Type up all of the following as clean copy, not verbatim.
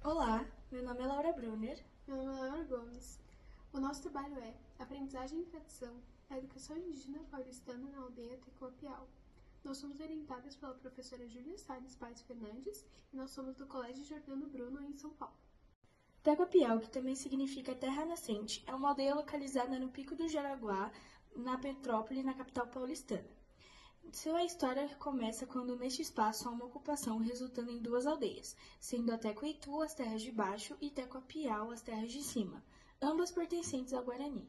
Olá, meu nome é Laura Brunner. Meu nome é Laura Gomes. O nosso trabalho é Aprendizagem e Tradição, a Educação Indígena Paulistana na Aldeia Tecoapial. Nós somos orientadas pela professora Júlia Salles Paes Fernandes e nós somos do Colégio Jordano Bruno, em São Paulo. Tecoapial, que também significa terra nascente, é uma aldeia localizada no Pico do Jaraguá, na metrópole, na capital paulistana. Sua história começa quando neste espaço há uma ocupação resultando em duas aldeias, sendo a Tecoitu as terras de baixo e Tecoapial as terras de cima, ambas pertencentes ao Guarani.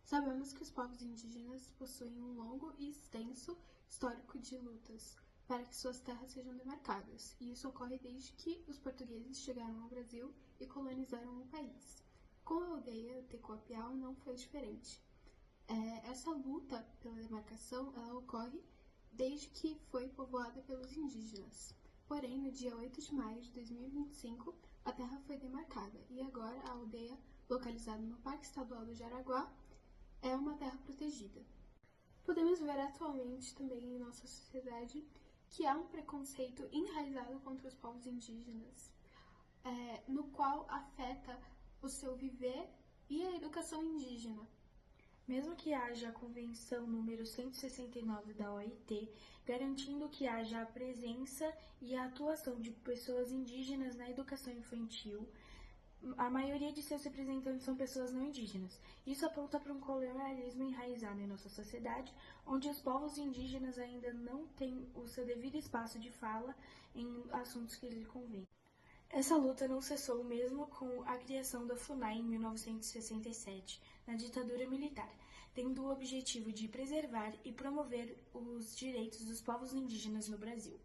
Sabemos que os povos indígenas possuem um longo e extenso histórico de lutas para que suas terras sejam demarcadas, e isso ocorre desde que os portugueses chegaram ao Brasil e colonizaram o país. Com a aldeia Tecoapial não foi diferente. Essa luta pela demarcação ela ocorre desde que foi povoada pelos indígenas. Porém, no dia 8 de maio de 2025, a terra foi demarcada e agora a aldeia, localizada no Parque Estadual do Jaraguá, é uma terra protegida. Podemos ver atualmente também em nossa sociedade que há um preconceito enraizado contra os povos indígenas, no qual afeta o seu viver e a educação indígena. Mesmo que haja a Convenção número 169 da OIT, garantindo que haja a presença e a atuação de pessoas indígenas na educação infantil, a maioria de seus representantes são pessoas não indígenas. Isso aponta para um colonialismo enraizado em nossa sociedade, onde os povos indígenas ainda não têm o seu devido espaço de fala em assuntos que lhes convêm. Essa luta não cessou mesmo com a criação da FUNAI em 1967, na ditadura militar, tendo o objetivo de preservar e promover os direitos dos povos indígenas no Brasil.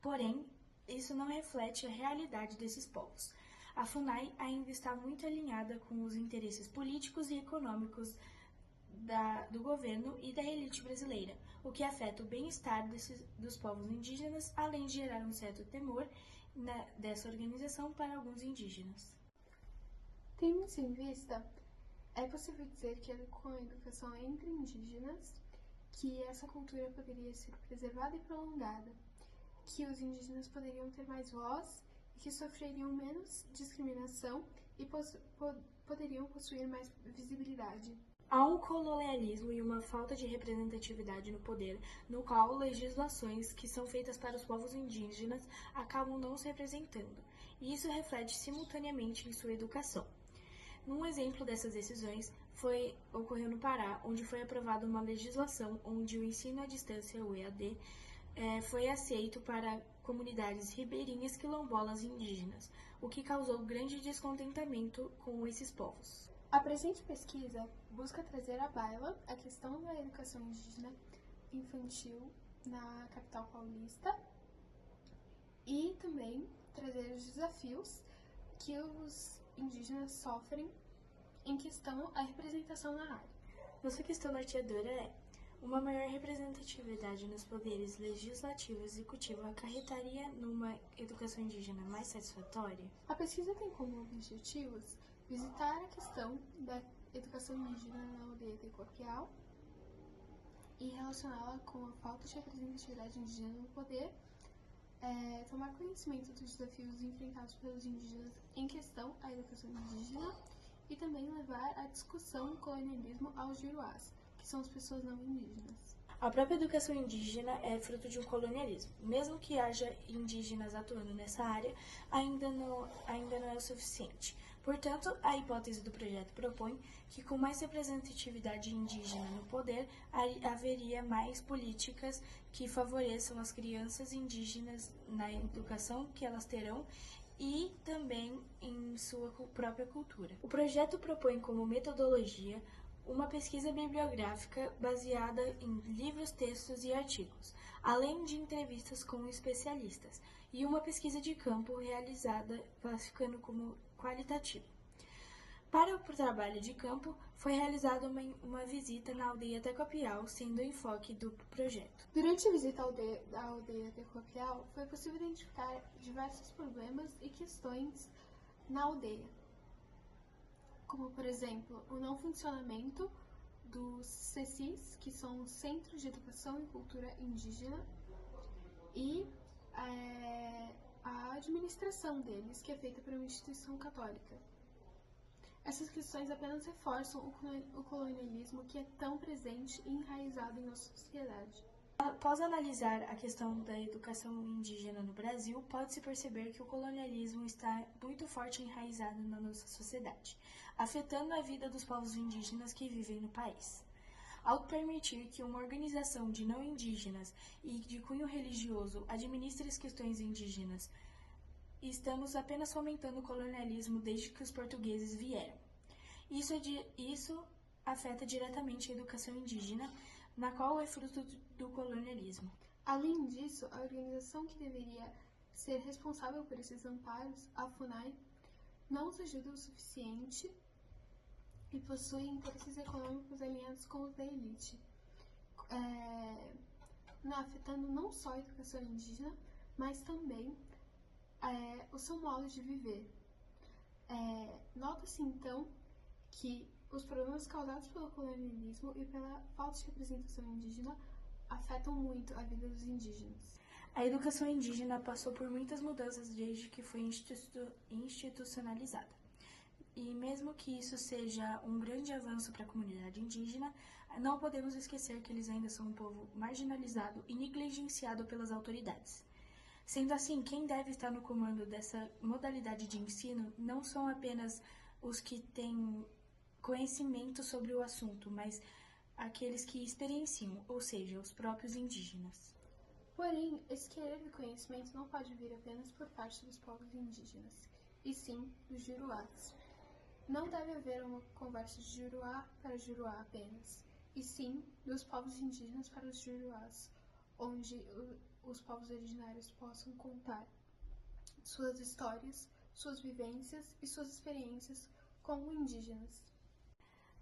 Porém, isso não reflete a realidade desses povos. A FUNAI ainda está muito alinhada com os interesses políticos e econômicos do governo e da elite brasileira, o que afeta o bem-estar dos povos indígenas, além de gerar um certo temor dessa organização para alguns indígenas. Tendo isso em vista, é possível dizer que com a educação entre indígenas, que essa cultura poderia ser preservada e prolongada, que os indígenas poderiam ter mais voz e que sofreriam menos discriminação e poderiam possuir mais visibilidade. Há um colonialismo e uma falta de representatividade no poder, no qual legislações que são feitas para os povos indígenas acabam não se representando, e isso reflete simultaneamente em sua educação. Um exemplo dessas decisões ocorreu no Pará, onde foi aprovada uma legislação onde o ensino à distância, o EAD, foi aceito para comunidades ribeirinhas quilombolas e indígenas, o que causou grande descontentamento com esses povos. A presente pesquisa busca trazer à baila a questão da educação indígena infantil na capital paulista e também trazer os desafios que os indígenas sofrem em questão à representação na área. Nossa questão norteadora é: uma maior representatividade nos poderes legislativo e executivo acarretaria numa educação indígena mais satisfatória? A pesquisa tem como objetivos visitar a questão da educação indígena na aldeia Tecoapial e relacioná-la com a falta de representatividade indígena no poder, tomar conhecimento dos desafios enfrentados pelos indígenas em questão à educação indígena e também levar a discussão do colonialismo aos juruás, que são as pessoas não indígenas. A própria educação indígena é fruto de um colonialismo. Mesmo que haja indígenas atuando nessa área, ainda não é o suficiente. Portanto, a hipótese do projeto propõe que, com mais representatividade indígena no poder, haveria mais políticas que favoreçam as crianças indígenas na educação que elas terão e também em sua própria cultura. O projeto propõe como metodologia uma pesquisa bibliográfica baseada em livros, textos e artigos, além de entrevistas com especialistas, e uma pesquisa de campo realizada classificando como qualitativa. Para o trabalho de campo, foi realizada uma visita na aldeia Tecoapial, sendo o enfoque do projeto. Durante a visita à aldeia Tecoapial, foi possível identificar diversos problemas e questões na aldeia, como, por exemplo, o não funcionamento dos CECIs, que são os Centros de Educação e Cultura Indígena, e a administração deles, que é feita por uma instituição católica. Essas questões apenas reforçam o colonialismo que é tão presente e enraizado em nossa sociedade. Após analisar a questão da educação indígena no Brasil, pode-se perceber que o colonialismo está muito forte e enraizado na nossa sociedade, afetando a vida dos povos indígenas que vivem no país. Ao permitir que uma organização de não indígenas e de cunho religioso administre as questões indígenas, estamos apenas fomentando o colonialismo desde que os portugueses vieram. Isso afeta diretamente a educação indígena, na qual é fruto do colonialismo. Além disso, a organização que deveria ser responsável por esses amparos, a FUNAI, não os ajuda o suficiente e possui interesses econômicos alinhados com os da elite, afetando não só a educação indígena, mas também o seu modo de viver. Nota-se, então, que os problemas causados pelo colonialismo e pela falta de representação indígena afetam muito a vida dos indígenas. A educação indígena passou por muitas mudanças desde que foi institucionalizada. E mesmo que isso seja um grande avanço para a comunidade indígena, não podemos esquecer que eles ainda são um povo marginalizado e negligenciado pelas autoridades. Sendo assim, quem deve estar no comando dessa modalidade de ensino não são apenas os que têm conhecimento sobre o assunto, mas aqueles que experienciam, ou seja, os próprios indígenas. Porém, esse querer de conhecimento não pode vir apenas por parte dos povos indígenas, e sim dos juruás. Não deve haver uma conversa de juruá para juruá apenas, e sim dos povos indígenas para os juruás, onde os povos originários possam contar suas histórias, suas vivências e suas experiências como indígenas.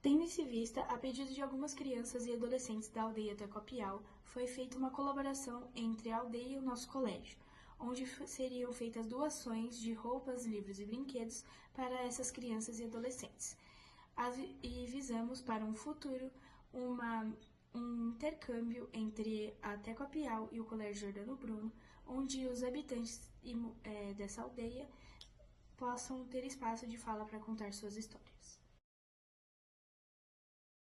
Tendo-se vista, a pedido de algumas crianças e adolescentes da aldeia Tecopial, foi feita uma colaboração entre a aldeia e o nosso colégio, onde seriam feitas doações de roupas, livros e brinquedos para essas crianças e adolescentes. E visamos para um futuro um intercâmbio entre a Tecopial e o Colégio Jordano Bruno, onde os habitantes dessa aldeia possam ter espaço de fala para contar suas histórias.